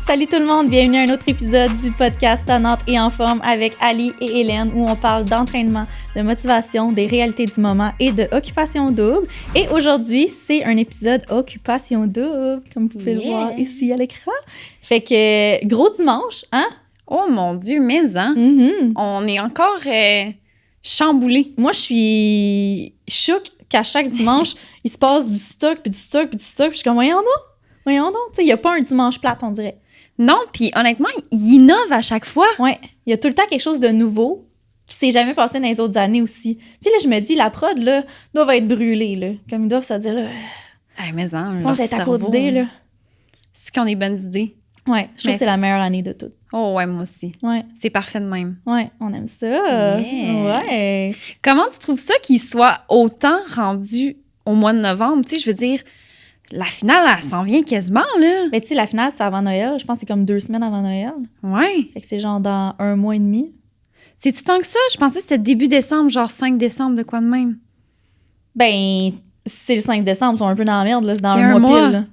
Salut tout le monde, bienvenue à un autre épisode du podcast Tonnante et en forme avec Ali et Hélène où on parle d'entraînement, de motivation, des réalités du moment et de occupation double. Et aujourd'hui, c'est un épisode occupation double, comme vous pouvez le voir ici à l'écran. Fait que gros dimanche, hein? Oh mon Dieu, mais hein? On est encore chamboulés. Moi, je suis chouk qu'à chaque dimanche, il se passe du stock, puis du stock, puis du stock. Puis je suis comme, voyons donc. Tu sais, il n'y a pas un dimanche plate, on dirait. Non, puis honnêtement, il innove à chaque fois. Ouais, il y a tout le temps quelque chose de nouveau qui s'est jamais passé dans les autres années aussi. Tu sais, là, je me dis, la prod, là, doit être brûlée, là. Comme ils doivent se dire, là. Mais hein, Comment c'est à cause d'idées, là? C'est qu'on a des bonnes idées. Ouais, je trouve que c'est la meilleure année de toutes. Oh ouais, moi aussi. Ouais. C'est parfait de même. Ouais, on aime ça. Yeah. Ouais. Comment tu trouves ça qu'il soit autant rendu au mois de novembre? Tu sais, je veux dire, la finale, elle s'en vient quasiment, là. Mais tu sais, la finale, c'est avant Noël. Je pense que c'est comme 2 semaines avant Noël. Ouais. Fait que c'est genre dans 1 mois et demi. C'est-tu tant que ça? Je pensais que c'était début décembre, genre 5 décembre, de quoi de même? Ben, c'est le 5 décembre, ils sont un peu dans la merde, là. C'est dans C'est un mois pile, là.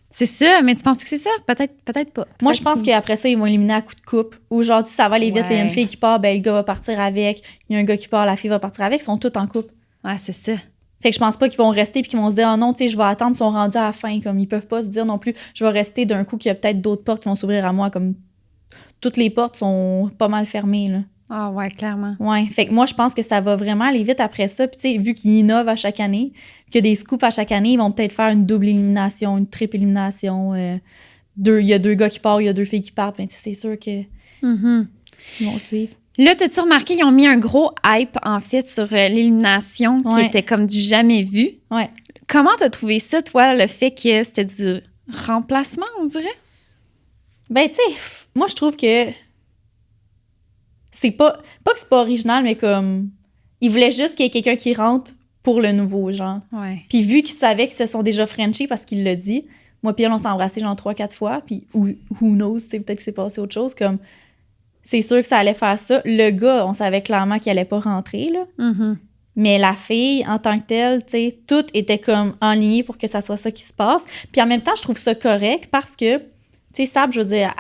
C'est ça, mais tu penses que c'est ça? Peut-être pas. Moi, je pense qu'après ça, ils vont éliminer à coup de coupe. Ou genre, si ça va aller vite, il y a une fille qui part, ben le gars va partir avec. Il y a un gars qui part, la fille va partir avec. Ils sont tous en couple. Ouais, c'est ça. Fait que je pense pas qu'ils vont rester puis qu'ils vont se dire « Oh non, tu sais, je vais attendre, ils sont rendus à la fin. » Comme ils peuvent pas se dire non plus « Je vais rester d'un coup qu'il y a peut-être d'autres portes qui vont s'ouvrir à moi. » Comme toutes les portes sont pas mal fermées, là. Ah ouais, clairement. Ouais. Fait que moi, je pense que ça va vraiment aller vite après ça. Puis tu sais, vu qu'ils innovent à chaque année, qu'il y a des scoops à chaque année, ils vont peut-être faire une double élimination, une triple élimination. Il y a 2 gars qui partent, il y a 2 filles qui partent. Ben, c'est sûr qu'ils vont suivre. Là, t'as-tu remarqué, ils ont mis un gros hype, en fait, sur l'élimination qui était comme du jamais vu. Ouais. Comment t'as trouvé ça, toi, le fait que c'était du remplacement, on dirait? Ben, tu sais, moi, je trouve que c'est pas que c'est pas original, mais comme ils voulaient juste qu'il y ait quelqu'un qui rentre pour le nouveau, genre. Ouais. Puis vu qu'ils savaient qu'ils se sont déjà frenchés parce qu'il l'a dit, moi puis elle, on s'est embrassés genre 3-4 fois, puis who knows, tu sais, peut-être que c'est passé autre chose, comme c'est sûr que ça allait faire ça. Le gars, on savait clairement qu'il allait pas rentrer, là. Mais la fille, en tant que telle, tu sais, tout était comme enligné pour que ça soit ça qui se passe. Puis en même temps, je trouve ça correct parce que, tu sais, Sab, je veux dire,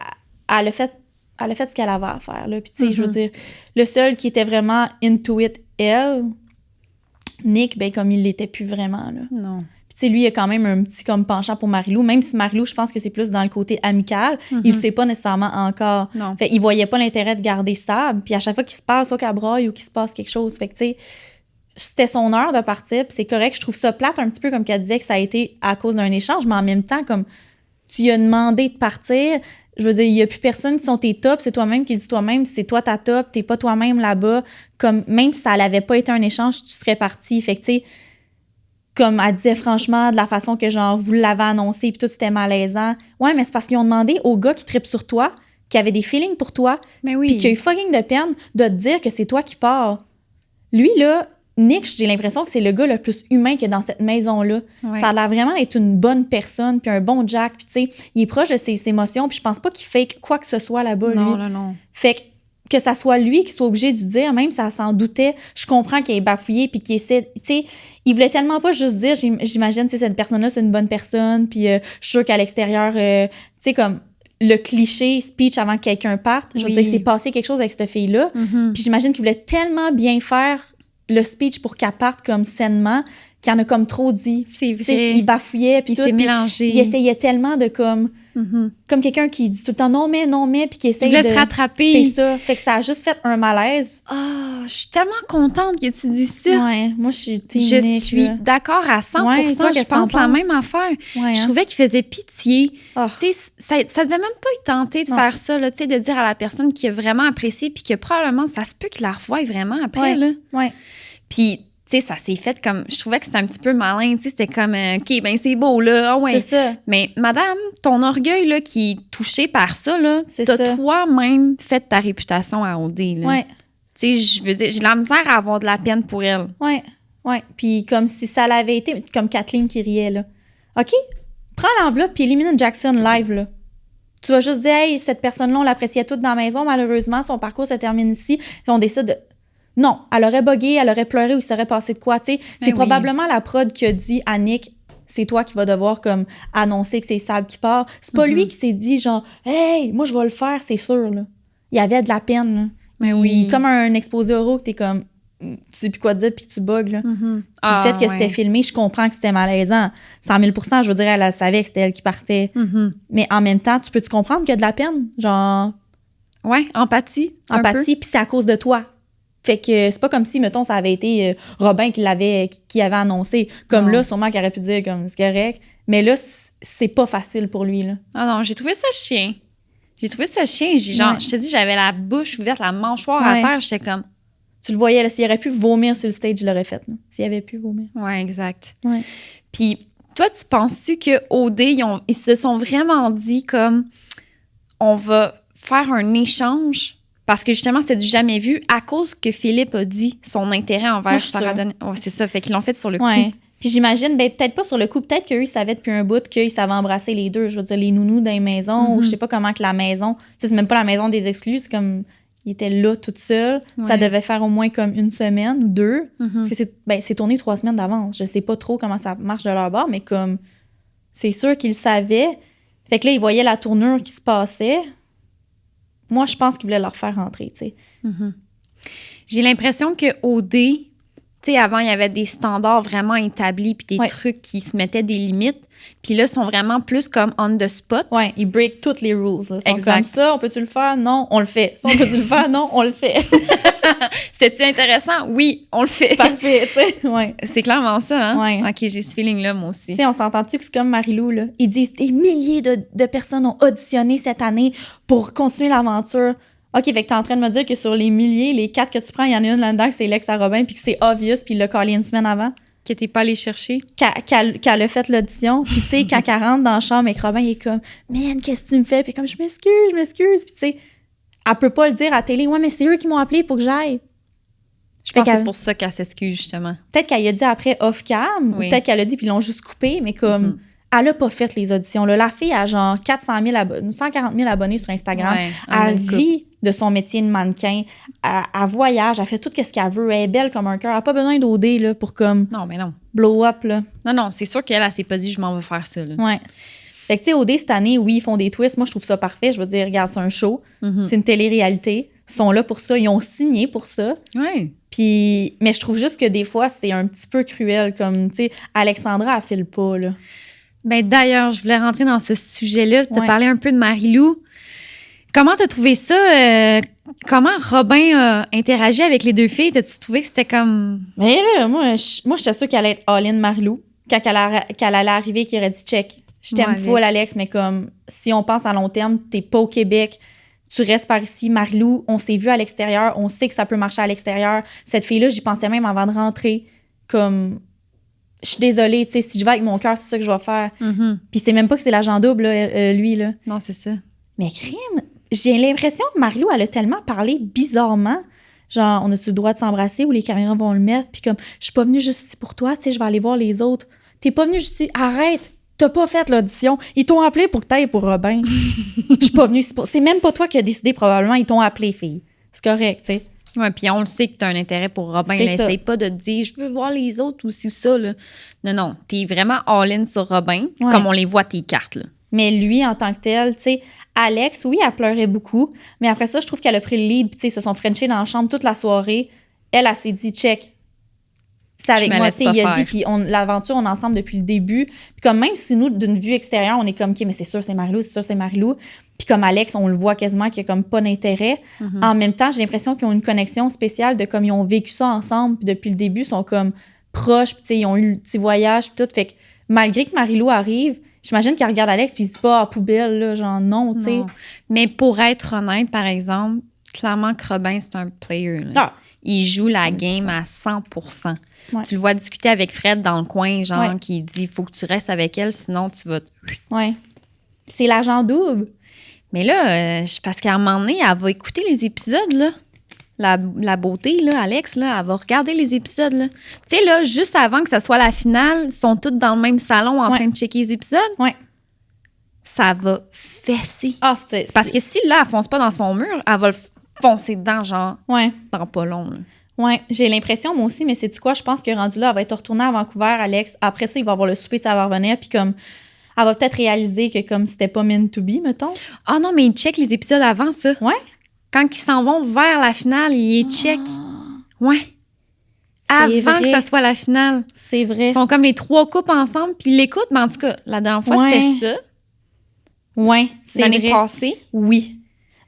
elle a fait ce qu'elle avait à faire, là. Puis tu sais, je veux dire, le seul qui était vraiment into it, elle, Nick, ben comme il l'était plus vraiment, là. Non. Puis tu sais, lui, il a quand même un petit comme penchant pour Marie-Lou, même si Marie-Lou, je pense que c'est plus dans le côté amical, il sait pas nécessairement encore. Non. Fait il voyait pas l'intérêt de garder Sab, puis à chaque fois qu'il se passe, soit qu'elle braille ou qu'il se passe quelque chose, fait que tu sais, c'était son heure de partir, puis c'est correct. Je trouve ça plate un petit peu comme qu'elle disait que ça a été à cause d'un échange, mais en même temps, comme tu lui as demandé de partir, je veux dire, il y a plus personne qui sont tes tops, c'est toi-même qui le dis toi-même, c'est toi ta top, t'es pas toi-même là-bas, comme même si ça n'avait pas été un échange, tu serais parti. Fait que tu sais, comme elle disait franchement, de la façon que genre vous l'avez annoncé puis tout c'était malaisant. Ouais, mais c'est parce qu'ils ont demandé au gars qui trippe sur toi, qui avait des feelings pour toi, Mais oui. puis qui a eu fucking de peine de te dire que c'est toi qui pars. Lui là, Nick, j'ai l'impression que c'est le gars le plus humain qu'il y a dans cette maison-là. Ouais. Ça a l'air vraiment d'être une bonne personne, puis un bon Jack, puis tu sais, il est proche de ses émotions, puis je pense pas qu'il fake quoi que ce soit là-bas, lui. Non. Fait que ça soit lui qui soit obligé d'y dire, même si ça s'en doutait, je comprends qu'il ait bafouillé, puis qu'il essaie, tu sais, il voulait tellement pas juste dire, j'imagine, tu sais, cette personne-là, c'est une bonne personne, puis je suis sûre qu'à l'extérieur, tu sais, comme le cliché speech avant que quelqu'un parte, je veux dire, il s'est passé quelque chose avec cette fille-là, puis j'imagine qu'il voulait tellement bien faire le speech pour qu'elle parte comme sainement, qu'il en a comme trop dit. C'est vrai. T'sais, il bafouillait, puis tout. Il s'est mélangé. Il essayait tellement de comme quelqu'un qui dit tout le temps non mais, puis qui essaye de se rattraper. C'est ça. Fait que ça a juste fait un malaise. Ah, je suis tellement contente que tu dis ça. Ouais, moi, je suis Je suis d'accord à 100%. Ouais, toi, je pense la même affaire. Ouais, je trouvais qu'il faisait pitié. Oh. Tu sais, ça devait même pas être tenté de faire ça, là, tu sais, de dire à la personne qui a vraiment apprécié puis que probablement, ça se peut qu'il la revoie vraiment après, là. Ouais. Puis, tu sais, ça s'est fait comme... Je trouvais que c'était un petit peu malin, tu sais, c'était comme, OK, ben c'est beau, là, ah ouais. C'est ça. Mais madame, ton orgueil, là, qui est touché par ça, là, t'as ça. toi-même fait ta réputation à OD, là. Ouais. Tu sais, je veux dire, j'ai de la misère à avoir de la peine pour elle. Ouais. Puis comme si ça l'avait été, comme Kathleen qui riait, là. OK, prends l'enveloppe puis élimine Jackson live, là. Tu vas juste dire, hey, cette personne-là, on l'appréciait toute dans la maison, malheureusement, son parcours se termine ici. Puis on décide de... Non, elle aurait bugué, elle aurait pleuré ou il serait passé de quoi, tu sais. C'est probablement la prod qui a dit à Nick, c'est toi qui vas devoir comme annoncer que c'est Sab qui part. C'est pas lui qui s'est dit genre « Hey, moi je vais le faire, c'est sûr. » là. Il y avait de la peine. Là. Mais oui. Comme un exposé oraux que t'es comme tu sais plus quoi dire puis que tu bugs. Là. Puis le fait que c'était filmé, je comprends que c'était malaisant. 100 000 %, je veux dire, elle savait que c'était elle qui partait. Mais en même temps, tu peux-tu comprendre qu'il y a de la peine? Genre... Ouais, empathie. Empathie, puis c'est à cause de toi. Fait que c'est pas comme si, mettons, ça avait été Robin qui avait annoncé. Comme là, sûrement qu'il aurait pu dire comme c'est correct. Mais là, c'est pas facile pour lui. Là. Ah non, j'ai trouvé ça chien. Je te dis, j'avais la bouche ouverte, la mâchoire à terre. J'étais comme... Tu le voyais, là, s'il aurait pu vomir sur le stage, il l'aurait fait. Là. S'il avait pu vomir. Ouais, exact. Ouais. Puis, toi, tu penses-tu que OD, ils se sont vraiment dit comme on va faire un échange? Parce que justement, c'était du jamais vu à cause que Philippe a dit son intérêt envers Sarah Donnelly. Ouais, c'est ça, fait qu'ils l'ont fait sur le coup. Puis j'imagine, peut-être pas sur le coup, peut-être qu'eux, ils savaient depuis un bout qu'ils savaient embrasser les deux. Je veux dire, les nounous dans les maisons, ou je sais pas comment que la maison... Tu sais, c'est même pas la maison des exclus, c'est comme... Ils étaient là toute seule. Ouais. Ça devait faire au moins comme 1 semaine ou 2. Parce que c'est tourné 3 semaines d'avance. Je sais pas trop comment ça marche de leur bord, mais comme... C'est sûr qu'ils savaient. Fait que là, ils voyaient la tournure qui se passait. Moi, je pense qu'ils voulaient leur faire rentrer, tu sais. J'ai l'impression que OD... Tu sais, avant, il y avait des standards vraiment établis puis des trucs qui se mettaient des limites. Puis là, ils sont vraiment plus comme on the spot. Ouais, ils break toutes les rules. Là. Ils sont comme ça, on peut-tu le faire? Non, on le fait. Ça, on peut-tu le faire? Non, on le fait. C'est-tu intéressant? Oui, on le fait. Parfait, tu sais, ouais. C'est clairement ça, hein? Ouais. OK, j'ai ce feeling-là, moi aussi. Tu sais, on s'entend-tu que c'est comme Marie-Lou, là? Ils disent des milliers de personnes ont auditionné cette année pour continuer l'aventure. OK, fait que t'es en train de me dire que sur les milliers, les 4 que tu prends, il y en a une là-dedans que c'est Lex à Robin puis que c'est obvious puis il l'a callé 1 semaine avant. Que t'es pas allé chercher. Qu'elle a fait l'audition. Puis tu sais, quand elle rentre dans la chambre avec Robin, il est comme « Man, qu'est-ce que tu me fais? » Puis comme « Je m'excuse. » Puis tu sais, elle peut pas le dire à la télé. « Ouais, mais c'est eux qui m'ont appelé pour que j'aille. » Je pense que c'est pour ça qu'elle s'excuse, justement. Peut-être qu'elle a dit après off-cam, ou peut-être qu'elle a dit puis ils l'ont juste coupé, mais comme... Elle a pas fait les auditions. Là. La fille a genre 140 000 abonnés sur Instagram. Ouais, elle vit de son métier de mannequin. Elle voyage. Elle fait tout ce qu'elle veut. Elle est belle comme un cœur. Elle n'a pas besoin d'OD là, pour comme... Non, mais non. Blow up. Là. Non, c'est sûr qu'elle, elle s'est pas dit « je m'en vais faire ça ». Ouais. Fait que tu sais, OD, cette année, oui, ils font des twists. Moi, je trouve ça parfait. Je veux dire, regarde, c'est un show. C'est une télé-réalité. Ils sont là pour ça. Ils ont signé pour ça. Ouais. Puis... Mais je trouve juste que des fois, c'est un petit peu cruel. Comme, tu sais, Alexandra, elle file pas, là. Ben d'ailleurs, je voulais rentrer dans ce sujet-là. Tu as parlé un peu de Marie-Lou. Comment tu as trouvé ça? Comment Robin a interagi avec les 2 filles? T'as-tu trouvé que c'était comme... Mais là, moi j'étais sûre qu'elle allait être all-in Marie-Lou. Qu'elle allait arriver, qu'il aurait dit « Check, je t'aime full, Alex, mais comme si on pense à long terme, t'es pas au Québec, tu restes par ici. Marie-Lou, on s'est vu à l'extérieur, on sait que ça peut marcher à l'extérieur. Cette fille-là, j'y pensais même avant de rentrer. Comme... Je suis désolée, tu sais, si je vais avec mon cœur, c'est ça que je vais faire. Puis c'est même pas que c'est l'agent double, là, lui, là. Non, c'est ça. Mais crime, j'ai l'impression que Marie-Lou, elle a tellement parlé bizarrement. Genre, on a-tu le droit de s'embrasser ou les caméras vont le mettre? Puis comme, je suis pas venue juste ici pour toi, tu sais, je vais aller voir les autres. T'es pas venue juste ici, arrête! T'as pas fait l'audition. Ils t'ont appelé pour que t'ailles pour Robin. Je suis pas venue ici pour... C'est même pas toi qui as décidé, probablement. Ils t'ont appelé, fille. C'est correct, tu sais. Oui, puis on le sait que tu as un intérêt pour Robin. Essaye pas de te dire « je veux voir les autres aussi ou ça ». Non, t'es vraiment all-in sur Robin, comme on les voit tes cartes. Là. Mais lui, en tant que tel, tu sais, Alex, oui, elle pleurait beaucoup, mais après ça, je trouve qu'elle a pris le lead, tu sais, ils se sont frenchés dans la chambre toute la soirée. Elle s'est dit « check ». C'est avec moi, tu sais, il a dit, puis l'aventure, on est ensemble depuis le début. Puis comme même si nous, d'une vue extérieure, on est comme « OK, mais c'est sûr, c'est Marie-Lou, c'est sûr, c'est Marie-Lou ». Puis comme Alex, on le voit quasiment qu'il n'y a comme pas d'intérêt. En même temps, j'ai l'impression qu'ils ont une connexion spéciale de comme ils ont vécu ça ensemble. Puis depuis le début, ils sont comme proches. Puis ils ont eu le petit voyage. Puis tout. Fait que malgré que Marie-Lou arrive, j'imagine qu'elle regarde Alex puis il se dit pas « poubelle, là, genre non, tu sais. » Mais pour être honnête, par exemple, clairement que Robin, c'est un player. Là. Il joue la game à 100%. Ouais. Tu le vois discuter avec Fred dans le coin, genre, qui dit « faut que tu restes avec elle, sinon tu vas... » Ouais. C'est l'agent double. Mais là, parce qu'à un moment donné, elle va écouter les épisodes, là. La beauté, là, Alex, là, elle va regarder les épisodes, là. Tu sais, là, juste avant que ça soit la finale, ils sont toutes dans le même salon en train de checker les épisodes. Ouais. Ça va fesser. C'est parce que si, là, elle fonce pas dans son mur, elle va le foncer dedans, genre, dans pas long, là. Ouais, j'ai l'impression, moi aussi, mais c'est-tu quoi? Je pense que rendu là, elle va être retournée à Vancouver, Alex. Après ça, il va avoir le souper, ça va revenir, puis comme, elle va peut-être réaliser que comme c'était pas meant to be, mettons. Ah non, mais ils checkent les épisodes avant, ça. Ouais? Quand ils s'en vont vers la finale, ils les checkent. Ouais. C'est Avant vrai. que ça soit la finale. C'est vrai. Ils sont comme les 3 couples ensemble, puis ils l'écoutent, mais en tout cas, la dernière fois, Ouais. c'était ça. Ouais, c'est L'année vrai. passée. Oui,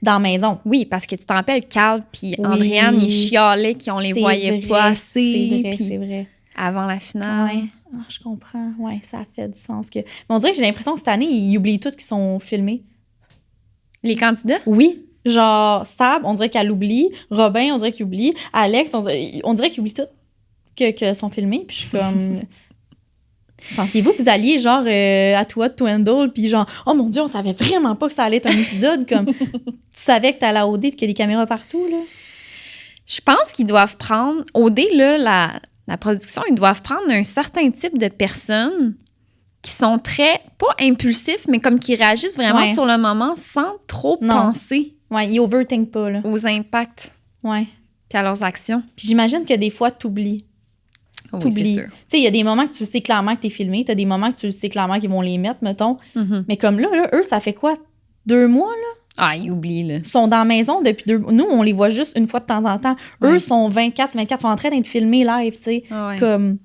dans la maison. Oui, parce que tu t'en rappelles, Carl puis Oui. Andréane, ils chialaient qu'on les C'est voyait vrai, pas assez. C'est vrai, puis c'est vrai. avant la finale. Ouais, ah, je comprends. Ouais, ça fait du sens. Mais on dirait que j'ai l'impression que cette année, ils oublient tout qu'ils sont filmés. Les candidats? Oui, genre Sab, on dirait qu'elle oublie. Robin, on dirait qu'il oublie. Alex, on dirait qu'il oublie tout que sont filmés. Puis je suis comme... Pensiez-vous que vous alliez genre à toi de Twindle puis genre oh mon Dieu, on savait vraiment pas que ça allait être un épisode comme tu savais que t'allais à OD puis qu'il y a des caméras partout là. Je pense qu'ils doivent prendre... OD, là, la production, ils doivent prendre un certain type de personnes qui sont très, pas impulsifs, mais comme qui réagissent vraiment Ouais. sur le moment sans trop Non. penser Ouais, ils overthink pas là. aux impacts Ouais. puis à leurs actions. Puis j'imagine que des fois t'oublies. Oui, c'est T'oublies. sûr. Tu sais, il y a des moments que tu sais clairement que t'es filmé, t'as des moments que tu sais clairement qu'ils vont les mettre, mettons. Mhm. Mais comme là, eux, ça fait quoi? 2 mois, là? Ah, ils oublient, là. Ils sont dans la maison depuis 2 mois. Nous, on les voit juste une fois de temps en temps. Ouais. Eux sont 24 sont en train d'être filmés live, tu sais. Ah ouais. Comme...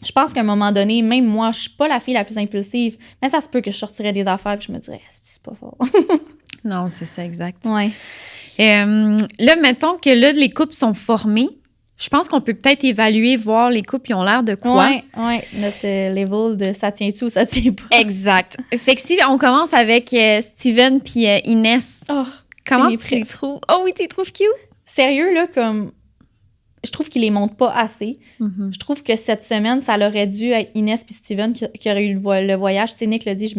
Je pense qu'à un moment donné, même moi, je suis pas la fille la plus impulsive, mais ça se peut que je sortirais des affaires et je me dirais, c'est pas fort. Non, c'est ça, exact. Ouais. Là, mettons que là, les couples sont formés. Je pense qu'on peut peut-être évaluer, voir les couples, ils ont l'air de quoi. Ouais. Notre level de ça tient-tu ou ça tient pas. Exact. Fait que si on commence avec Steven puis Inès, Oh, comment mes tu les trouves? Oh oui, tu les trouves cute? sérieux, là, comme. Je trouve qu'ils les montent pas assez. Mm-hmm. Je trouve que cette semaine, ça aurait dû être Inès puis Steven qui aurait eu le voyage. Tu sais, Nick l'a dit, je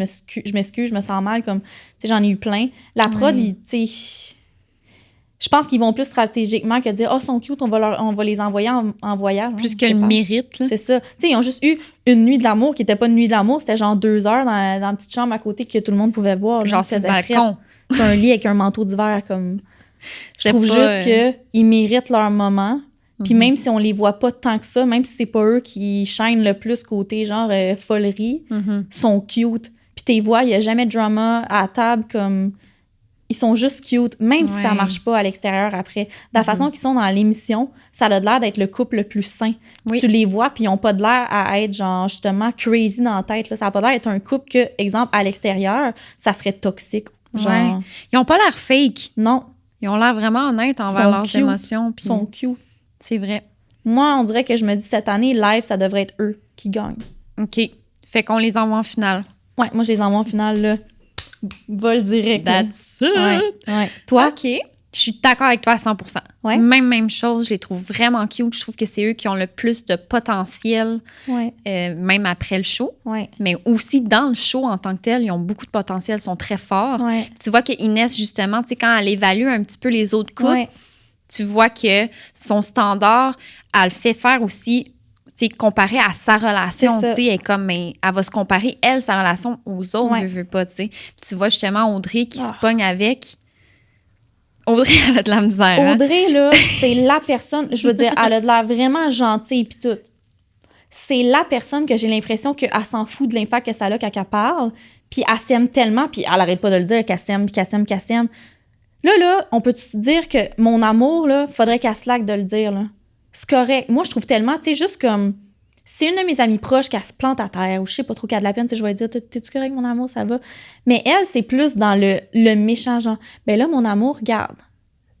m'excuse, je me sens mal, comme, tu sais, j'en ai eu plein. La prod, Oui. tu sais, je pense qu'ils vont plus stratégiquement que dire, oh, ils sont cute, on va les envoyer en voyage. Plus hein, que le mérite, là. C'est ça. Tu sais, ils ont juste eu une nuit de l'amour qui était pas une nuit de l'amour, c'était genre 2 heures dans la petite chambre à côté que tout le monde pouvait voir. Genre là, sur le faisait fret. balcon. C'est un lit avec un manteau d'hiver, comme. Je C'est trouve pas, juste qu'ils méritent leur moment. Puis Mhm. même si on les voit pas tant que ça, même si c'est pas eux qui chaînent le plus côté genre folerie, Mhm. sont cute. Puis t'es vois, il y a jamais de drama à la table comme... Ils sont juste cute, même si ça Ouais. marche pas à l'extérieur après. De la façon qu'ils sont dans l'émission, ça a l'air d'être le couple le plus sain. Oui. Tu les vois, puis ils ont pas de l'air à être genre justement crazy dans la tête. Là. Ça a pas l'air d'être un couple que, exemple, à l'extérieur, ça serait toxique. Genre, Ouais. Ils ont pas l'air fake. non, Ils ont l'air vraiment honnêtes envers Sont leurs cute. émotions. ils Puis sont cute. c'est vrai. Moi, on dirait que je me dis cette année, live, ça devrait être eux qui gagnent. OK. Fait qu'on les envoie en finale. Ouais, moi, je les envoie en finale, là. Vol direct. là. That's it. Ouais. Toi? OK. Je suis d'accord avec toi à 100%. Ouais. Même chose. Je les trouve vraiment cute. Je trouve que c'est eux qui ont le plus de potentiel, Ouais. même après le show. Ouais. Mais aussi dans le show en tant que tel, ils ont beaucoup de potentiel, sont très forts. Ouais. Tu vois que Inès, justement, tu sais, quand elle évalue un petit peu les autres couples, Ouais. tu vois que son standard, elle le fait faire aussi, tu sais, comparé à sa relation. C'est ça. Tu sais, elle est comme, mais elle va se comparer, elle, sa relation aux autres, Ouais. veut pas, tu sais. Puis tu vois justement Audrey qui se Ah. pogne avec. Audrey, elle a de la misère. hein? Audrey, là, c'est la personne, je veux dire, elle a de l'air vraiment gentille pis tout. C'est la personne que j'ai l'impression qu'elle s'en fout de l'impact que ça a quand elle parle, puis elle s'aime tellement, puis elle arrête pas de le dire, qu'elle s'aime, puis qu'elle s'aime, qu'elle s'aime. Là, on peut se dire que mon amour, là, faudrait qu'elle se laque de le dire, là. C'est correct. Moi, je trouve tellement, tu sais, juste comme... C'est une de mes amies proches qui se plante à terre, ou je sais pas trop, qui a de la peine, tu sais, je vais dire, t'es-tu correct, mon amour, ça va? Mais elle, c'est plus dans le méchant genre, ben là, mon amour, regarde,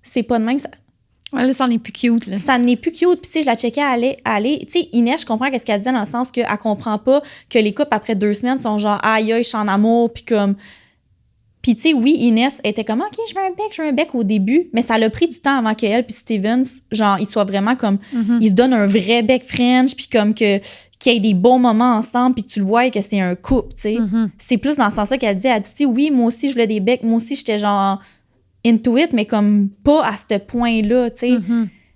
c'est pas de même que ça... Ouais, là, ça en est plus cute, là. Ça n'est plus cute. Puis, tu sais, je la checkais aller. Tu sais, Inès, je comprends qu'est-ce qu'elle disait dans le sens qu'elle comprend pas que les couples, après 2 semaines, sont genre, aïe, aïe, je suis en amour. Puis, comme. Puis, tu sais, oui, Inès était comme, OK, je veux un bec au début. Mais ça l'a pris du temps avant qu'elle, puis Stevens, genre, ils soient vraiment comme. Ils se donnent un vrai bec French, puis comme qu'il y ait des bons moments ensemble, puis que tu le vois et que c'est un couple, tu sais. C'est plus dans ce sens-là qu'elle dit. Elle dit, oui, moi aussi, je voulais des becs. Moi aussi, j'étais genre. Into it, mais comme pas à ce point-là, tu sais.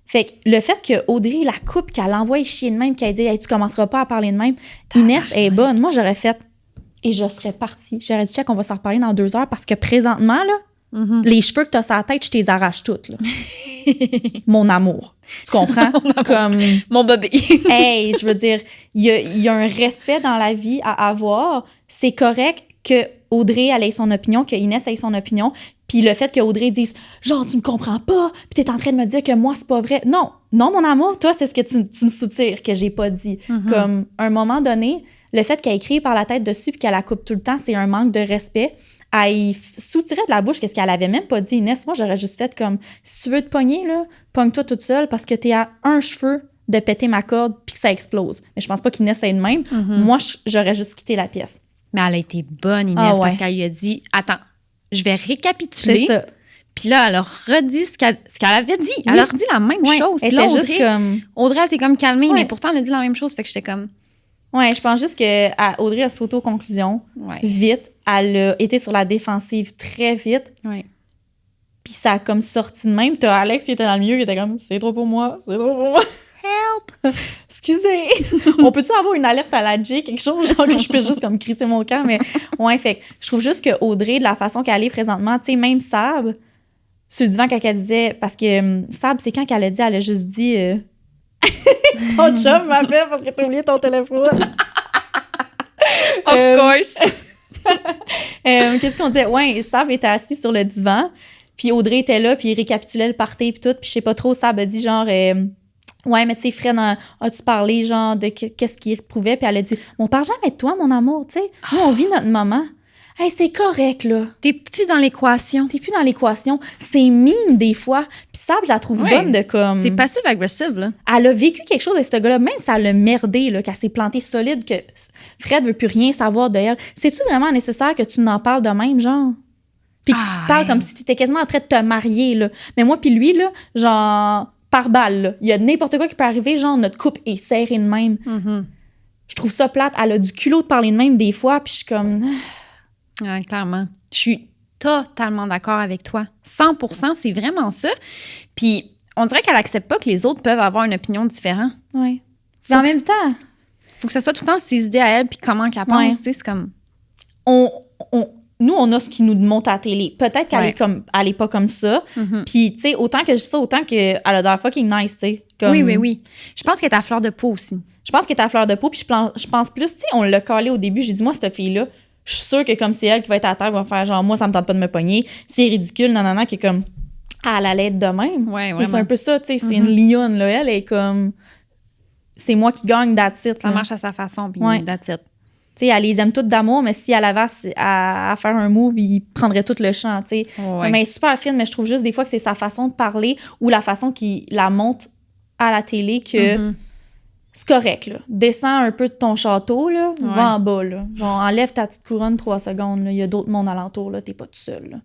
Fait que le fait que Audrey la coupe, qu'elle l'envoie chier de même, qu'elle dit hey, tu commenceras pas à parler de même, Inès est bonne. Moi, j'aurais fait et je serais partie. J'aurais dit check, on va s'en reparler dans 2 heures parce que présentement, là, Les cheveux que t'as sur la tête, je les arrache toutes, là. Mon amour. Tu comprends? Comme... Mon bébé. Hey, je veux dire, il y a un respect dans la vie à avoir. C'est correct que Audrey elle ait son opinion, que Inès ait son opinion, puis le fait que Audrey dise « Genre, tu me comprends pas, puis t'es en train de me dire que moi, c'est pas vrai. » Non, mon amour, toi, c'est ce que tu me soutires que j'ai pas dit. Comme, à un moment donné, le fait qu'elle écrit par la tête dessus puis qu'elle la coupe tout le temps, c'est un manque de respect. Elle soutirait de la bouche qu'est-ce qu'elle avait même pas dit. Inès, moi, j'aurais juste fait comme « Si tu veux te pogner, là, pogne-toi toute seule parce que t'es à un cheveu de péter ma corde puis que ça explose. » Mais je pense pas qu'Inès ait de même. Moi, j'aurais juste quitté la pièce. Mais elle a été bonne, Inès, parce qu'elle lui a dit « Attends, je vais récapituler. » C'est ça. Puis là, elle a redit ce qu'elle avait dit. Elle a redit la même chose. Elle Puis là, était juste comme... Audrey, elle s'est comme calmée, mais pourtant, elle a dit la même chose. Fait que j'étais comme... Ouais, je pense juste que Audrey a sauté aux conclusions vite. Elle a été sur la défensive très vite. Ouais. Puis ça a comme sorti de même. T'as Alex qui était dans le milieu qui était comme « C'est trop pour moi, c'est trop pour moi. » Help! Excusez! On peut-tu avoir une alerte à la J, quelque chose, genre que je peux juste comme crisser mon camp, mais ouais, fait que je trouve juste que Audrey, de la façon qu'elle est présentement, tu sais, même Sab, sur le divan, quand elle disait, parce que Sab, c'est quand qu'elle a dit, elle a juste dit ton chum m'appelle parce que t'as oublié ton téléphone. Of course! Qu'est-ce qu'on disait? Ouais, Sab était assis sur le divan, puis Audrey était là, puis il récapitulait le party, puis tout, puis je sais pas trop, Sab a dit genre... Ouais, mais tu sais, Fred, as-tu parlé, genre, de qu'est-ce qu'il éprouvait? Puis elle a dit, on parle jamais de toi, mon amour, tu sais. Nous, on vit notre moment. Hey, c'est correct, là. T'es plus dans l'équation. T'es plus dans l'équation. C'est mine, des fois. Puis ça, je la trouve bonne de comme... C'est passif-agressif, là. Elle a vécu quelque chose avec ce gars-là, même si elle l'a merdé, là, qu'elle s'est plantée solide, que Fred veut plus rien savoir de elle. C'est-tu vraiment nécessaire que tu n'en parles de même, genre? Puis que tu te parles comme si t'étais quasiment en train de te marier, là. Mais moi puis lui, là, genre... par balle, là. Il y a n'importe quoi qui peut arriver, genre notre couple est serré de même. Je trouve ça plate. Elle a du culot de parler de même des fois, puis je suis comme... Ouais, clairement. Je suis totalement d'accord avec toi. 100%, c'est vraiment ça. Puis on dirait qu'elle accepte pas que les autres peuvent avoir une opinion différente. Oui. Mais en même temps... Faut que ce soit tout le temps ses idées à elle, puis comment qu'elle pense, tu sais, c'est comme... Nous, on a ce qui nous monte à la télé. Peut-être qu'elle est pas comme ça. Puis, tu sais, autant que je dis ça, autant qu'elle a l'air fucking nice, tu sais. Oui. Je pense qu'elle est à fleur de peau aussi. Je pense qu'elle est à fleur de peau. Puis je pense plus, tu sais, on l'a collé au début. J'ai dit, moi, cette fille-là, je suis sûre que comme c'est elle qui va être à terre, va faire genre, moi, ça me tente pas de me pogner. C'est ridicule, nanana, qui est comme, elle allait être de même. Ouais, mais c'est un peu ça, tu sais. C'est une lionne, là. Elle est comme, c'est moi qui gagne, that's it. Ça marche à sa façon, puis that's it. Tu sais, elle les aime toutes d'amour, mais si elle avait à faire un move, il prendrait tout le champ, tu sais. Ouais. Mais elle est super fine, mais je trouve juste des fois que c'est sa façon de parler ou la façon qu'il la monte à la télé que c'est correct, là. Descends un peu de ton château, là, va en bas, là. Genre, enlève ta petite couronne 3 secondes, là. Il y a d'autres mondes alentour, là. T'es pas tout seul, là.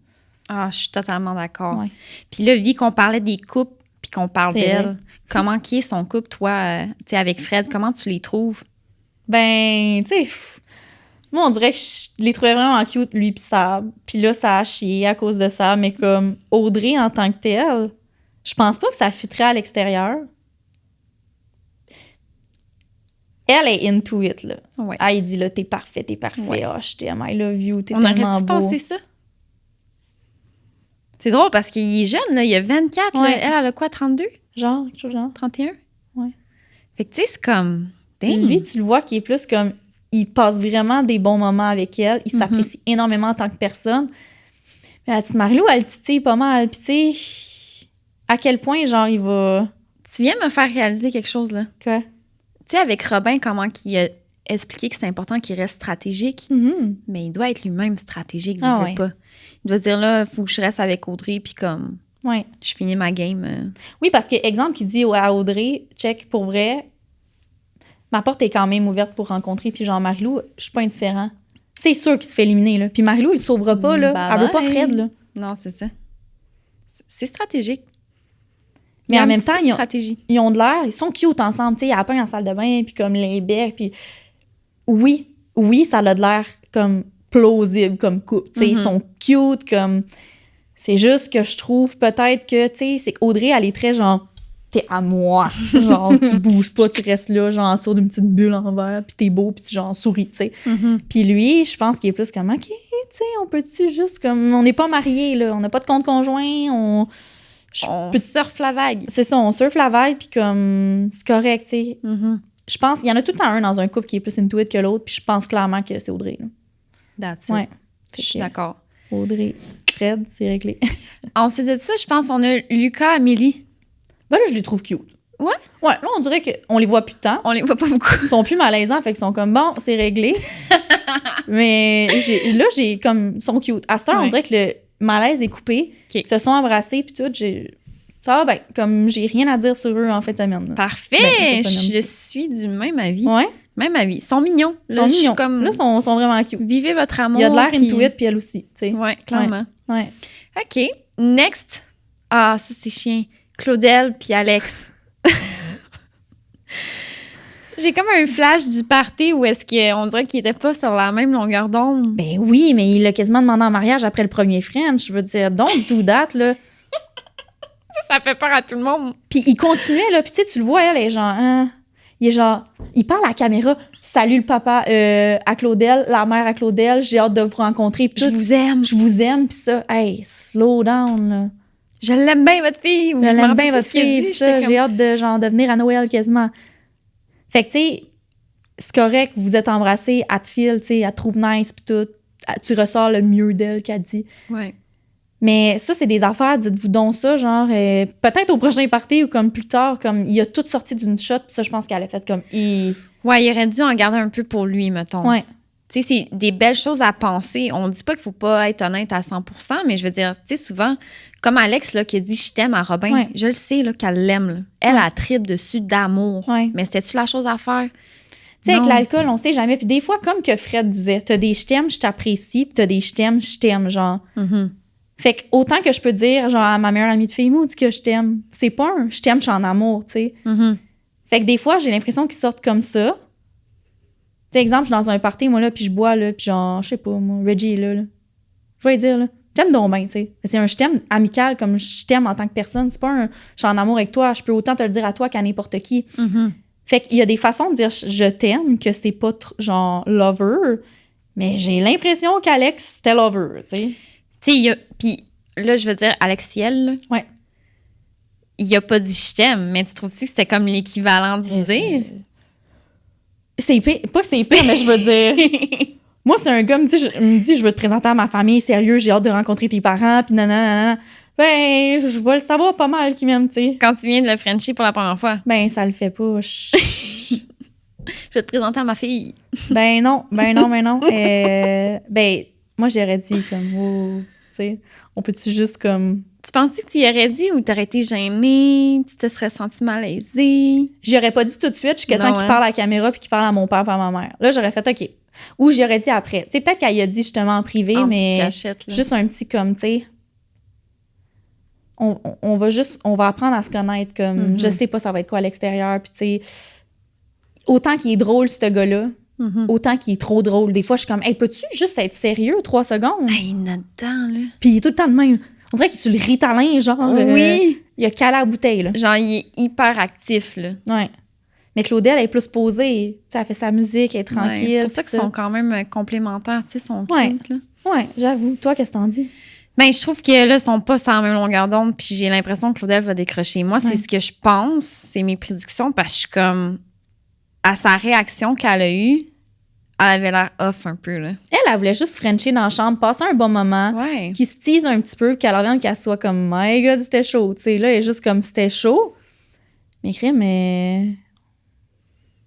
Ah, je suis totalement d'accord. Ouais. Puis là, vu qu'on parlait des couples, puis qu'on parle C'est d'elle, vrai. comment qui est son couple, toi, tu sais, avec Fred, comment tu les trouves? Ben, tu sais, moi, on dirait que je les trouvais vraiment cute, lui pis Sab. Puis là, ça a chié à cause de ça. Mais comme Audrey en tant que telle, je pense pas que ça fitterait à l'extérieur. Elle est into it, là. Ouais. Elle dit, là, t'es parfait. Ouais. Oh, je t'aime, I love you, t'es On tellement aurait-tu beau. pensé ça? C'est drôle parce qu'il est jeune, là, il a 24. Ouais. Là. Elle a quoi, 32? Genre, quelque chose genre. 31? Ouais. Fait que tu sais, c'est comme... Dang. Lui, tu le vois qui est plus comme... Il passe vraiment des bons moments avec elle. Il s'apprécie énormément en tant que personne. Mais la petite Marie-Lou, elle titille pas mal. Puis tu sais, à quel point, genre, il va... Tu viens me faire réaliser quelque chose, là. Quoi? Tu sais, avec Robin, comment il a expliqué que c'est important qu'il reste stratégique, mais il doit être lui-même stratégique, il veut pas. Il doit se dire, là, il faut que je reste avec Audrey, puis comme, je finis ma game. Oui, parce que, exemple, qui dit à Audrey, check, pour vrai, ma porte est quand même ouverte pour rencontrer, puis genre, Marie-Lou, je suis pas indifférent. C'est sûr qu'il se fait éliminer, là. Puis Marie-Lou, il le sauvera pas, là. Bye Elle veut pas bye. Fred, là. Non, c'est ça. C'est stratégique. Mais en même temps, ils ils ont de l'air, ils sont cute ensemble, tu sais, elle peint en salle de bain, puis comme les becs, puis oui, ça a de l'air comme plausible comme couple, tu sais, ils sont cute, comme, c'est juste que je trouve peut-être que, tu sais, c'est qu'Audrey, elle est très genre, t'es à moi. Genre, tu bouges pas, tu restes là, genre, en dessous d'une petite bulle en verre, puis t'es beau, puis tu, genre, souris, tu sais. Puis lui, je pense qu'il est plus comme, OK, tu sais, on peut-tu juste comme, on n'est pas mariés, là, on n'a pas de compte conjoint, on surfe la vague. C'est ça, on surfe la vague, puis comme, c'est correct, tu sais. Je pense, il y en a tout le temps un dans un couple qui est plus into it que l'autre, puis je pense clairement que c'est Audrey, là. That's it. Ouais. Je suis d'accord. Audrey, Fred, c'est réglé. Ensuite de ça, je pense qu'on a Lucas, Amélie. Ben là, je les trouve cute. Ouais? Ouais, là, on dirait qu'on les voit plus de temps. On les voit pas beaucoup. Ils sont plus malaisants, fait qu'ils sont comme, bon, c'est réglé. Mais j'ai comme, ils sont cute. À cette heure, on dirait que le malaise est coupé. Okay. Ils se sont embrassés, puis tout, ça va bien. Comme, j'ai rien à dire sur eux en fin de semaine. Là. Parfait! Ben, je suis du même avis. Ouais? Même avis. Ils sont mignons. Ils sont mignons. Là, ils sont vraiment cute. Vivez votre amour. Il y a de l'air into it, puis elle aussi, tu sais. Ouais, clairement. Ouais. OK. Next. Ah, ça, c'est chiant. Claudel puis Alex. J'ai comme un flash du party où est-ce qu'on dirait qu'ils étaient pas sur la même longueur d'onde. Ben oui, mais il l'a quasiment demandé en mariage après le premier French. Je veux dire, don't do that, là. Ça fait peur à tout le monde. Puis il continuait, là. Puis tu sais, tu le vois, elle est genre... Hein? Il est genre... Il parle à la caméra. Salut le papa à Claudel, la mère à Claudel. J'ai hâte de vous rencontrer. Puis Je vous aime. Je vous aime. Puis ça, hey, slow down, là. Je l'aime bien, votre fille. Je l'aime bien, votre fille. Puis ça, j'ai hâte de venir à Noël quasiment. Fait que, tu sais, c'est correct, vous êtes embrassés, elle te file, tu sais, elle te trouve nice, puis tout. Tu ressors le mieux d'elle qu'elle dit. Ouais. Mais ça, c'est des affaires, dites-vous donc ça, genre, peut-être au prochain party ou comme plus tard, comme, il a tout sorti d'une shot, puis ça, je pense qu'elle a fait comme, Ouais, il aurait dû en garder un peu pour lui, mettons. Ouais. Tu sais, c'est des belles choses à penser. On dit pas qu'il faut pas être honnête à 100%, mais je veux dire, tu sais, souvent, comme Alex, là, qui a dit « je t'aime » à Robin, ouais. Je le sais, là, qu'elle l'aime, là. Elle, elle tripe dessus d'amour. Ouais. Mais c'était-tu la chose à faire? Tu sais, avec l'alcool, on sait jamais. Puis des fois, comme que Fred disait, t'as des je t'aime, je t'apprécie, puis t'as des je t'aime, genre. Fait que autant que je peux dire, genre, à ma meilleure amie de fille, moi, dis que je t'aime. C'est pas un je t'aime, je suis en amour, tu sais. Fait que des fois, j'ai l'impression qu'ils sortent comme ça. Tu sais, exemple, je suis dans un party, moi, là, puis je bois, là, puis genre, je sais pas, moi, Reggie est là. Je vais lui dire, là, t'aimes donc bien, tu sais. C'est un je t'aime amical, comme je t'aime en tant que personne. C'est pas un je suis en amour avec toi, je peux autant te le dire à toi qu'à n'importe qui. Fait qu'il y a des façons de dire je t'aime, que c'est pas genre lover, mais j'ai l'impression qu'Alex, c'était lover, tu sais. Tu sais, puis là, je veux dire, Alexiel, là, ouais. Il a pas dit je t'aime, mais tu trouves-tu que c'était comme l'équivalent de dire? C'est pire, pas que c'est pire, mais je veux dire. Moi, c'est un gars me dit je veux te présenter à ma famille, sérieux, j'ai hâte de rencontrer tes parents, puis nanana. Ben, je vais le savoir pas mal qui m'aime, tu sais. Quand tu viens de le Frenchie pour la première fois. Ben, ça le fait pas. Je vais te présenter à ma fille. Ben non. Ben, moi, j'aurais dit comme, oh, tu sais, on peut-tu juste comme. Tu pensais que tu y aurais dit ou t'aurais été gênée, tu te serais sentie malaisée? J'y aurais pas dit tout de suite jusqu'à temps qu'il parle à la caméra puis qu'il parle à mon père et à ma mère. Là, j'aurais fait OK. Ou j'y aurais dit après. Tu sais, peut-être qu'elle y a dit justement en privé, mais cachette, juste un petit comme, tu sais. On va apprendre à se connaître comme, je sais pas ça va être quoi à l'extérieur, puis tu sais, autant qu'il est drôle, ce gars-là, autant qu'il est trop drôle. Des fois, je suis comme, hey, peux-tu juste être sérieux 3 secondes? Hey, il est dedans, là. Puis il est tout le temps de même. On dirait qu'il est sur le ritalin, genre. Oui. Il a calé à la bouteille, là. Genre, il est hyper actif, là. Ouais. Mais Claudel, elle est plus posée. Tu sais, elle fait sa musique, elle est tranquille. Ouais, c'est pour ça qu'ils sont quand même complémentaires, tu sais, sont cute, là. Ouais, j'avoue. Toi, qu'est-ce que t'en dis? Ben, je trouve que là, ils sont pas sur la même longueur d'onde, puis j'ai l'impression que Claudel va décrocher. Moi, c'est ce que je pense, c'est mes prédictions, parce que je suis comme, à sa réaction qu'elle a eue, elle avait l'air off un peu, là. Elle voulait juste frencher dans la chambre, passer un bon moment, qu'il se tease un petit peu, qu'elle revienne, qu'elle soit comme, my God, c'était chaud. Tu sais, là, elle est juste comme, c'était chaud. Mais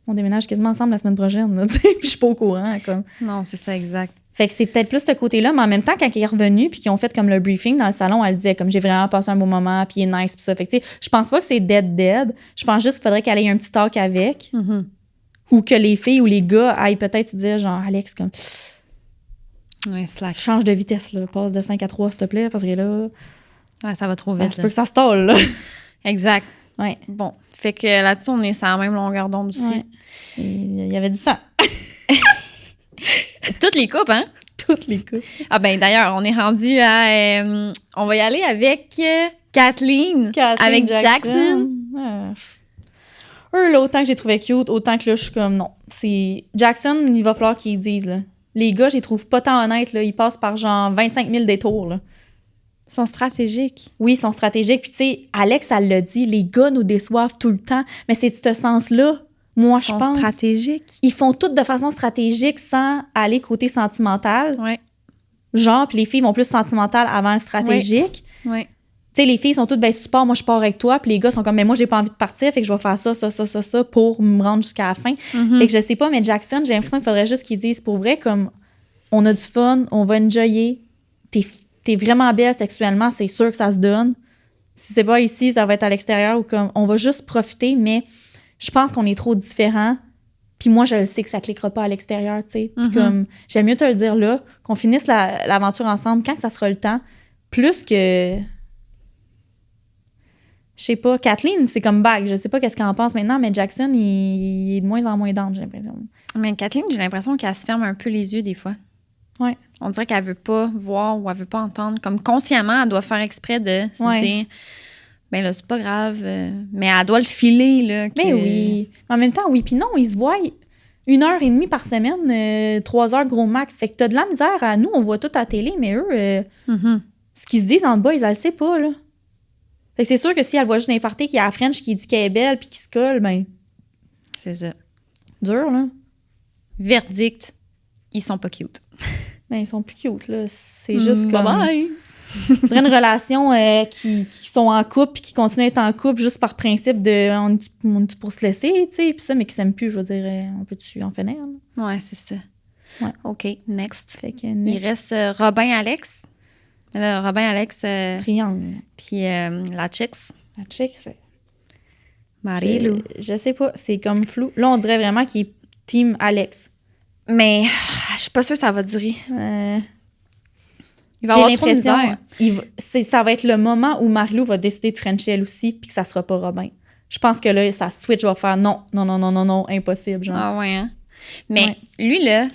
on déménage quasiment ensemble la semaine prochaine, là, tu sais, puis je suis pas au courant, comme. Non, c'est ça, exact. Fait que c'est peut-être plus ce côté-là, mais en même temps, quand il est revenu puis qu'ils ont fait comme le briefing dans le salon, elle disait comme j'ai vraiment passé un bon moment puis il est nice puis ça. Fait que tu sais, je pense pas que c'est dead. Je pense juste qu'il faudrait qu'elle ait un petit talk avec ou que les filles ou les gars aillent peut-être dire genre Alex comme slack. Change de vitesse là, passe de 5 à 3 s'il te plaît parce que là ça va trop vite. Ça peut que ça stole là. Exact. Ouais. Bon, fait que là-dessus on est sur la même longueur d'onde aussi. Ouais. Il y avait du sang. Toutes les coupes, hein? Toutes les coupes. Ah ben d'ailleurs, on est rendu à... on va y aller avec Kathleen avec Jackson. Eux, là, autant que j'ai trouvé cute, autant que là, je suis comme, non. C'est Jackson, il va falloir qu'ils disent, là. Les gars, je les trouve pas tant honnêtes, là. Ils passent par genre 25 000 détours, là. Ils sont stratégiques. Oui, ils sont stratégiques. Puis, tu sais, Alex, elle l'a dit, les gars nous déçoivent tout le temps. Mais c'est de ce sens-là, moi, je pense. Ils sont stratégiques. Ils font tout de façon stratégique sans aller côté sentimental. Ouais. Genre, puis les filles vont plus sentimentales avant le stratégique. Ouais. Tu sais, les filles sont toutes, ben, si tu pars, moi, je pars avec toi. Puis les gars sont comme, mais moi, j'ai pas envie de partir, fait que je vais faire ça pour me rendre jusqu'à la fin. Mm-hmm. Fait que je sais pas, mais Jackson, j'ai l'impression qu'il faudrait juste qu'ils disent pour vrai, comme, on a du fun, on va enjoyer. T'es vraiment belle sexuellement, c'est sûr que ça se donne. Si c'est pas ici, ça va être à l'extérieur ou comme, on va juste profiter, mais je pense qu'on est trop différents. Puis moi, je sais que ça cliquera pas à l'extérieur, tu sais. Puis comme, j'aime mieux te le dire là, qu'on finisse l'aventure ensemble quand ça sera le temps. Plus que... Je sais pas, Kathleen, c'est comme bague. Je sais pas qu'est-ce qu'elle en pense maintenant, mais Jackson, il est de moins en moins down, j'ai l'impression. Mais Kathleen, j'ai l'impression qu'elle se ferme un peu les yeux des fois. Ouais. On dirait qu'elle veut pas voir ou elle veut pas entendre. Comme consciemment, elle doit faire exprès de se dire, ben là, c'est pas grave. Mais elle doit le filer, là. Mais oui. En même temps, oui. Puis non, ils se voient 1h30 par semaine, 3 heures gros max. Fait que t'as de la misère à nous, on voit tout à la télé, mais eux, ce qu'ils se disent en bas, ils le savent pas, là. Fait que c'est sûr que si elle voit juste n'importe qui a la French qui dit qu'elle est belle puis qui se colle, ben. C'est ça. Dur, là. Verdict, ils sont pas cute. Ben, ils sont plus cute, là. C'est juste comme... Bye-bye! On dirait une relation qui sont en couple puis qui continuent à être en couple juste par principe de on est pour se laisser, tu sais, puis ça, mais qui s'aiment plus, je veux dire, on peut-tu en finir? Là? Ouais, c'est ça. Ouais. OK, next. Fait que Il reste Robin Alex. Là, Robin Alex. Triangle. Puis la Chicks. La chick, c'est... Marie-Lou. Je sais pas, c'est comme flou. Là, on dirait vraiment qu'il est team Alex. Mais je suis pas sûre que ça va durer. Il va J'ai avoir trop de l'impression misère. ça va être le moment où Marie-Lou va décider de Frencher elle aussi, puis que ça sera pas Robin. Je pense que là, sa switch va faire non, impossible. Genre. Ah ouais, hein? Mais lui, là,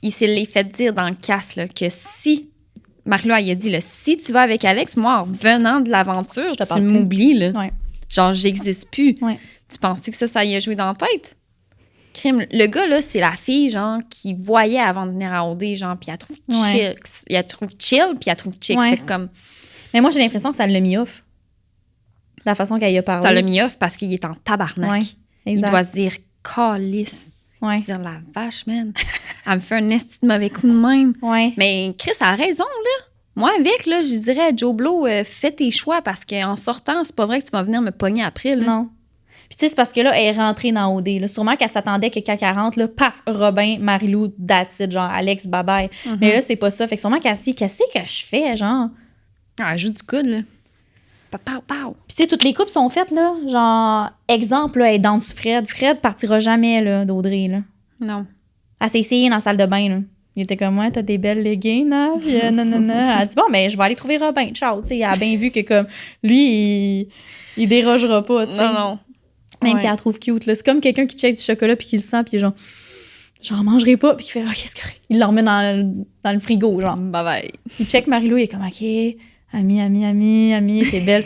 il s'est les fait dire dans le casse là, que si... Marie-Lou, elle a dit, là, si tu vas avec Alex, moi, en revenant de l'aventure, tu m'oublies, là. Ouais. Genre, j'existe plus. Ouais. Tu penses-tu que ça y a joué dans la tête? Crime. Le gars, là, c'est la fille, genre, qui voyait avant de venir à OD, genre, puis elle trouve chill. Elle trouve chill, puis elle trouve chic. Fait comme... Mais moi, j'ai l'impression que ça l'a mis off. La façon qu'elle y a parlé. Ça l'a mis off parce qu'il est en tabarnak. Ouais, il doit se dire calice. Ouais. Se dire la vache, man. Elle me fait un esti de mauvais coup de même. Ouais. Mais Chris a raison, là. Moi, avec, là, je dirais, Joe Blow, fais tes choix parce qu'en sortant, c'est pas vrai que tu vas venir me pogner après, là. Non. Puis tu sais, c'est parce que là, elle est rentrée dans OD. Là. Sûrement qu'elle s'attendait que quand elle rentre, là, paf, Robin, Marie-Lou, that's it, genre Alex, bye-bye. Mais là, c'est pas ça. Fait que sûrement qu'elle se dit, qu'est-ce que je fais, genre? Ah, elle joue du coude, là. Pow. Puis tu sais, toutes les coupes sont faites, là. Genre, exemple, là, elle est dans du Fred. Fred partira jamais, là, d'Audrey, là. Non. Elle s'est essayée dans la salle de bain, là. Il était comme, ouais, t'as des belles leggings, là. Puis, nanana. Elle dit, bon, ben, je vais aller trouver Robin. Ciao, tu sais. Elle a bien vu que, comme, lui, il dérogera pas, tu sais. Non. Même qu'elle la trouve cute, là. C'est comme quelqu'un qui check du chocolat puis qui le sent, puis genre, j'en mangerai pas, puis qui fait, OK, c'est correct. Il le remet dans le frigo, genre. Bye. Il check Marie-Lou, il est comme, OK, ami, t'es belle.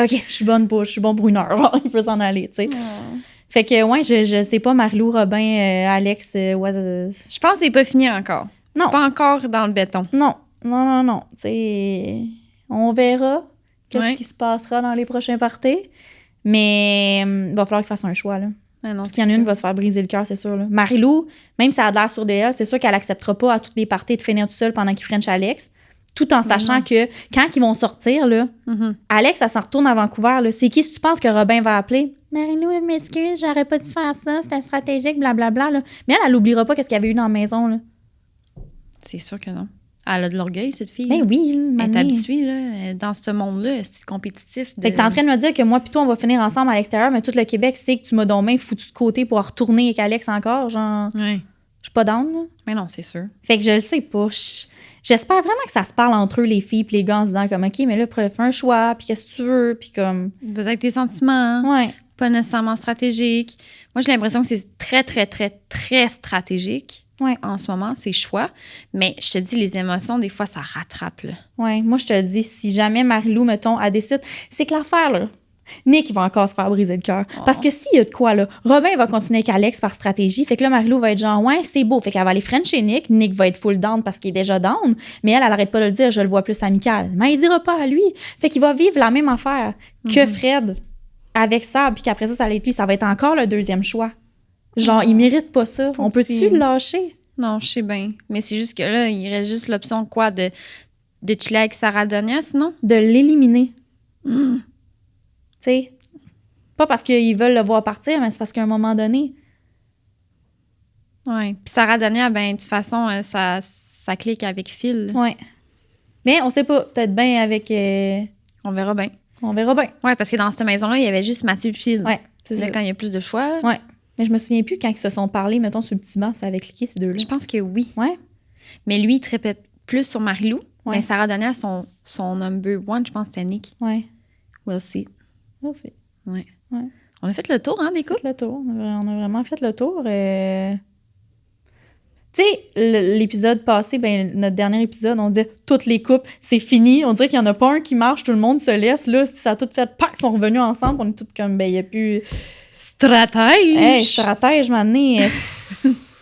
OK, je suis bon pour une heure. Il peut s'en aller, tu sais. Fait que, ouais, je sais pas, Marie-Lou, Robin, Alex, Je pense que c'est pas fini encore. Non. C'est pas encore dans le béton. Non. Tu sais, on verra qu'est-ce qui se passera dans les prochains parties. Mais il va falloir qu'il fasse un choix, là. Ah non, parce qu'il y en a une qui va se faire briser le cœur, c'est sûr. Là. Marie-Lou, même si elle a de l'air sûre de elle, c'est sûr qu'elle acceptera pas à toutes les parties de finir tout seul pendant qu'il French Alex, tout en sachant que quand ils vont sortir, là, Alex, elle s'en retourne à Vancouver. Là. C'est qui, si tu penses que Robin va appeler? Marie-Lou, je m'excuse, j'aurais pas dû faire ça, c'était stratégique, blablabla. Là. Mais elle n'oubliera pas qu'est-ce qu'il y avait eu dans la maison. Là. C'est sûr que non. Elle a de l'orgueil, cette fille. Ben oui. Elle est habituée, là, dans ce monde-là, c'est compétitif. Fait que t'es en train de me dire que moi pis toi, on va finir ensemble à l'extérieur, mais tout le Québec sait que tu m'as donc bien foutu de côté pour retourner avec Alex encore, genre... Ouais. Je suis pas down, là. Mais non, c'est sûr. Fait que je le sais pas. J'espère vraiment que ça se parle entre eux, les filles pis les gars, en se disant comme, OK, mais là, fais un choix, puis qu'est-ce que tu veux, puis comme... Vous avez tes sentiments. Ouais. Pas nécessairement stratégique. Moi, j'ai l'impression que c'est très, très, très, très stratégique. Ouais. En ce moment, c'est choix. Mais je te dis, les émotions, des fois, ça rattrape. Là. Ouais. Moi, je te dis, si jamais Marie-Lou, mettons, elle décide... C'est que l'affaire, là, Nick, il va encore se faire briser le cœur. Parce que s'il y a de quoi, là, Robin va continuer avec Alex par stratégie. Fait que là, Marie-Lou va être genre, ouais, c'est beau. Fait qu'elle va aller frencher Nick. Nick va être full down parce qu'il est déjà down. Mais elle arrête pas de le dire, je le vois plus amical. Mais il dira pas à lui. Fait qu'il va vivre la même affaire que Fred avec ça. Puis qu'après ça va être lui. Ça va être encore le deuxième choix. Genre, il mérite pas ça. On peut-tu le lâcher? Non, je sais bien. Mais c'est juste que là, il reste juste l'option quoi de chiller avec Sarah Donia, sinon? De l'éliminer. Tu sais, pas parce qu'ils veulent le voir partir, mais c'est parce qu'à un moment donné... Oui. Puis Sarah Donia, ben, de toute façon, ça clique avec Phil. Oui. Mais on sait pas. Peut-être bien avec... On verra bien. On verra bien. Oui, parce que dans cette maison-là, il y avait juste Mathieu et Phil. Oui, c'est là, ça. quand il y a plus de choix... Oui. Mais je me souviens plus quand ils se sont parlé, mettons, sur le petit banc, ça avait cliqué, ces deux-là. Je pense que oui. Ouais. Mais lui, il tripait plus sur Marie-Lou. Ouais. Mais Sarah Donia, son number one, je pense, c'était Nick. Ouais. We'll see. Merci. Ouais. Ouais. On a fait le tour, hein, des couples? Fait le tour. On a vraiment fait le tour. Tu sais, l'épisode passé, ben, notre dernier épisode, on disait toutes les couples, c'est fini. On dirait qu'il n'y en a pas un qui marche, tout le monde se laisse. Là, ça a tout fait, pac, ils sont revenus ensemble. On est tous comme, ben, il n'y a plus. Stratège! Hey, stratège, maintenant.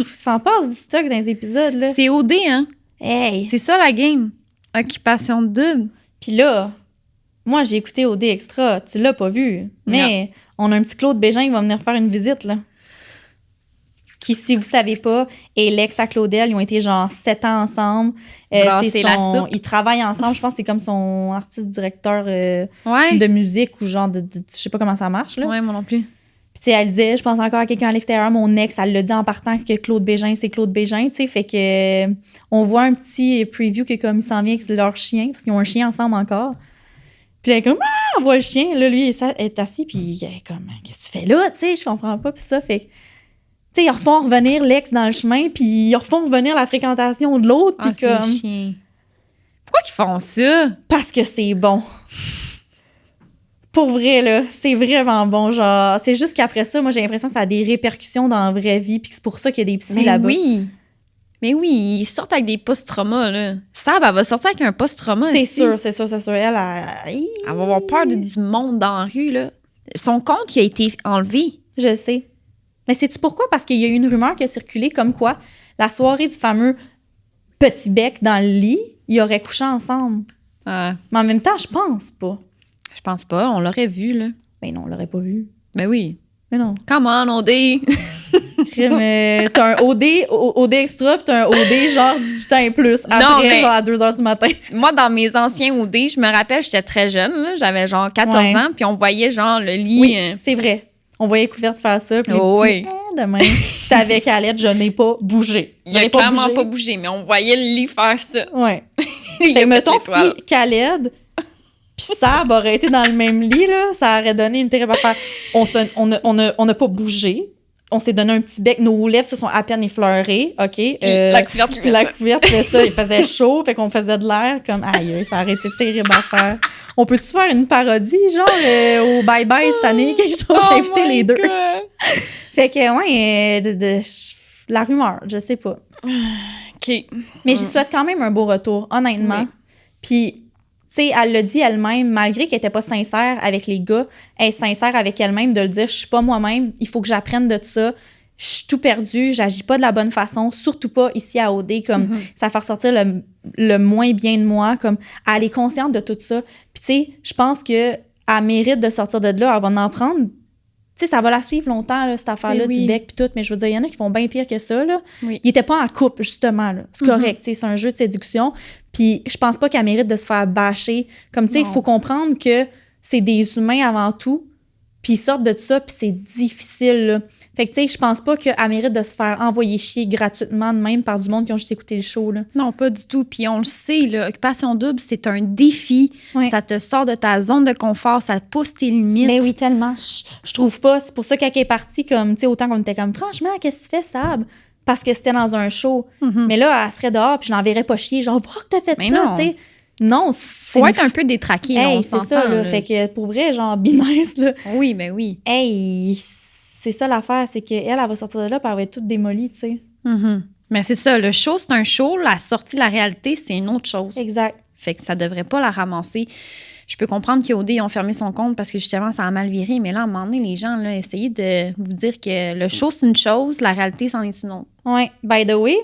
Ça en passe du stock dans les épisodes, là. C'est OD, hein? Hey! C'est ça, la game. Occupation double. Puis là, moi, j'ai écouté OD Extra. Tu l'as pas vu. Mais on a un petit Claude Bégin qui va venir faire une visite, là. Qui, si vous savez pas, est l'ex à Claudel. Ils ont été genre 7 ans ensemble. C'est la soupe. Ils travaillent ensemble. Je pense que c'est comme son artiste-directeur Ouais. de musique ou genre de je sais pas comment ça marche, là. Ouais, moi non plus. Puis, tu sais, elle disait, je pense encore à quelqu'un à l'extérieur, mon ex, elle l'a dit en partant que Claude Bégin, c'est Claude Bégin, tu sais. Fait que on voit un petit preview que comme il s'en vient avec leur chien, parce qu'ils ont un chien ensemble encore. Puis là, elle est comme, on voit le chien. Là, lui, il est assis, puis il est comme, qu'est-ce que tu fais là, tu sais, je comprends pas. Puis ça, fait que, tu sais, ils refont revenir l'ex dans le chemin, puis ils refont revenir la fréquentation de l'autre, puis c'est comme. chien. Pourquoi qu'ils font ça? Parce que c'est bon. Pour vrai, là, c'est vraiment bon. Genre, c'est juste qu'après ça, moi, j'ai l'impression que ça a des répercussions dans la vraie vie, puis c'est pour ça qu'il y a des psys là-bas. Oui. Mais oui, ils sortent avec des post-traumas, là. Sab, elle va sortir avec un post-trauma. C'est aussi. sûr, c'est sûr, c'est sûr. Elle va avoir peur du monde dans la rue, là. Son compte, il a été enlevé. Je sais. Mais sais-tu pourquoi? Parce qu'il y a eu une rumeur qui a circulé comme quoi la soirée du fameux petit bec dans le lit, ils auraient couché ensemble. Ah, Mais en même temps, je pense pas. je pense pas. On l'aurait vu, là. Ben non, on l'aurait pas vu. Ben oui. Mais non. Come on, OD! Mais t'as un OD extra, pis t'as un OD genre 18 ans et plus. Après, Non, mais- genre à 2h du matin. Moi, dans mes anciens OD, je me rappelle, j'étais très jeune, là. J'avais genre 14 Ouais. ans, puis on voyait genre le lit. Oui, c'est vrai. On voyait Couverte faire ça, puis Oh, les petits, oui. de même. Puis avec Alette, je n'ai pas bougé. Il a clairement pas bougé, mais on voyait le lit faire ça. Ouais. Il a Fait fait que mettons l'étoile. si Khaled pis Sab auraient été dans le même lit, là, ça aurait donné une terrible affaire. On n'a pas bougé. On s'est donné un petit bec. Nos lèvres se sont à peine effleurées, OK? Puis la couverte, puis la couverte fait ça. Il faisait chaud, fait qu'on faisait de l'air comme... Aïe, ça aurait été terrible à faire. On peut-tu faire une parodie, genre, au bye-bye cette année? Quelque chose, inviter les deux. Fait que, ouais, la rumeur, je sais pas. OK. Mais j'y souhaite quand même un beau retour, honnêtement. Oui. Puis, tu sais, elle l'a dit elle-même, malgré qu'elle était pas sincère avec les gars, elle est sincère avec elle-même de le dire, je suis pas moi-même, il faut que j'apprenne de ça, je suis tout perdue, j'agis pas de la bonne façon, surtout pas ici à OD, comme ça va faire sortir le moins bien de moi, comme elle est consciente de tout ça. Puis, tu sais, je pense qu'elle mérite de sortir de là, elle va en prendre. Tu sais, ça va la suivre longtemps, là, cette affaire-là Oui. du bec puis tout, mais je veux dire, il y en a qui font bien pire que ça, là. Oui. Il était pas en couple, justement, là. C'est correct, tu sais, c'est un jeu de séduction. Puis je pense pas qu'elle mérite de se faire bâcher. Comme, tu sais, il Non. faut comprendre que c'est des humains avant tout, puis ils sortent de ça, puis c'est difficile, là. Fait que, tu sais, je pense pas qu'elle mérite de se faire envoyer chier gratuitement de même par du monde qui ont juste écouté le show, là. Non, pas du tout. Puis on le sait, là, Occupation double, c'est un défi. Ouais. Ça te sort de ta zone de confort, ça pousse tes limites. Mais oui, tellement. Je trouve pas. C'est pour ça qu'elle est partie, comme, tu sais, autant qu'on était comme, franchement, qu'est-ce que tu fais, Sab? Parce que c'était dans un show. Mais là, elle serait dehors, puis je l'enverrais pas chier. Genre, voir que t'as fait Mais ça, non. tu sais. Non, c'est. Faut être un peu détraqué, là, on Hey, c'est s'entend. ça, là. Fait que pour vrai, genre, binaise, là. Oui, ben oui. Hey, c'est ça l'affaire, c'est qu'elle, elle va sortir de là, puis elle va être toute démolie, tu sais. Mais c'est ça, le show, c'est un show. La sortie de la réalité, c'est une autre chose. Exact. Fait que ça devrait pas la ramasser. je peux comprendre qu'OD, ils ont fermé son compte parce que justement, ça a mal viré. Mais là, à un moment donné, les gens, là, essayez de vous dire que le show, c'est une chose, la réalité, c'en est une autre. Ouais. By the way,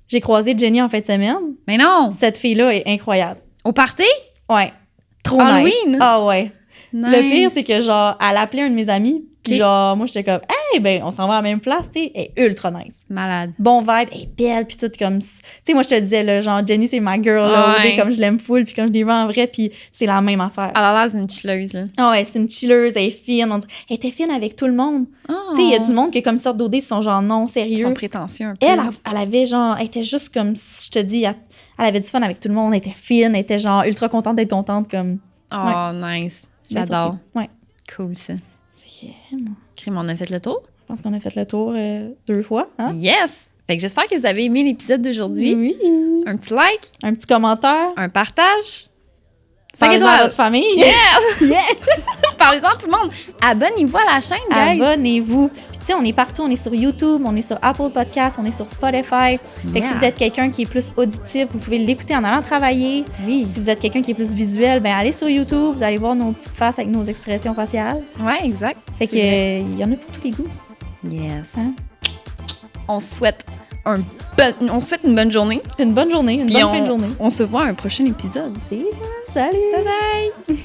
j'ai croisé Jenny en fin de semaine. Mais non! Cette fille-là est incroyable. Au party? Ouais. Trop Halloween? nice. Ah ouais. Nice. Le pire, c'est que genre, elle appelait un de mes amis. Puis Ok. genre, moi, j'étais comme, hey, ben, on s'en va à la même place, tu sais. Elle est ultra nice. Malade. Bon vibe, elle est belle, puis tout comme. Tu sais, moi, je te disais, là, genre, Jenny, c'est ma girl, là. Ouais. OD, comme je l'aime full, puis comme je l'ai vu en vrai, puis c'est la même affaire. Elle a l'air d'une chilleuse, là. Ah ouais, c'est une chilleuse, elle est fine. Elle était fine avec tout le monde. Oh. Tu sais, il y a du monde qui est comme ça d'OD, puis sont genre non, Ils sérieux. sont prétentieux un peu. Elle avait genre, elle était juste comme, je te dis, elle avait du fun avec tout le monde, elle était fine, elle était genre ultra contente d'être contente, comme. Oh, nice. bien J'adore. surpris. Ouais. Cool, ça. Fait que, Crime, on a fait le tour. je pense qu'on a fait le tour 2 fois, hein? Yes! Fait que j'espère que vous avez aimé l'épisode d'aujourd'hui. Oui. Un petit like, Un petit commentaire. un partage. 5 Parlez-en à étoiles. votre famille. Yes! Yeah! Parlez-en à tout le monde. Abonnez-vous à la chaîne, guys. Abonnez-vous. Puis tu sais, on est partout. On est sur YouTube, on est sur Apple Podcasts, on est sur Spotify. Fait que Yeah. si vous êtes quelqu'un qui est plus auditif, vous pouvez l'écouter en allant travailler. Oui. Si vous êtes quelqu'un qui est plus visuel, ben allez sur YouTube, vous allez voir nos petites faces avec nos expressions faciales. Ouais, exact. Fait que C'est vrai. il y en a pour tous les goûts. Yes. Hein? On souhaite une bonne journée. Une bonne journée, une Puis bonne fin de journée. On se voit à un prochain épisode. Salut! Bye bye!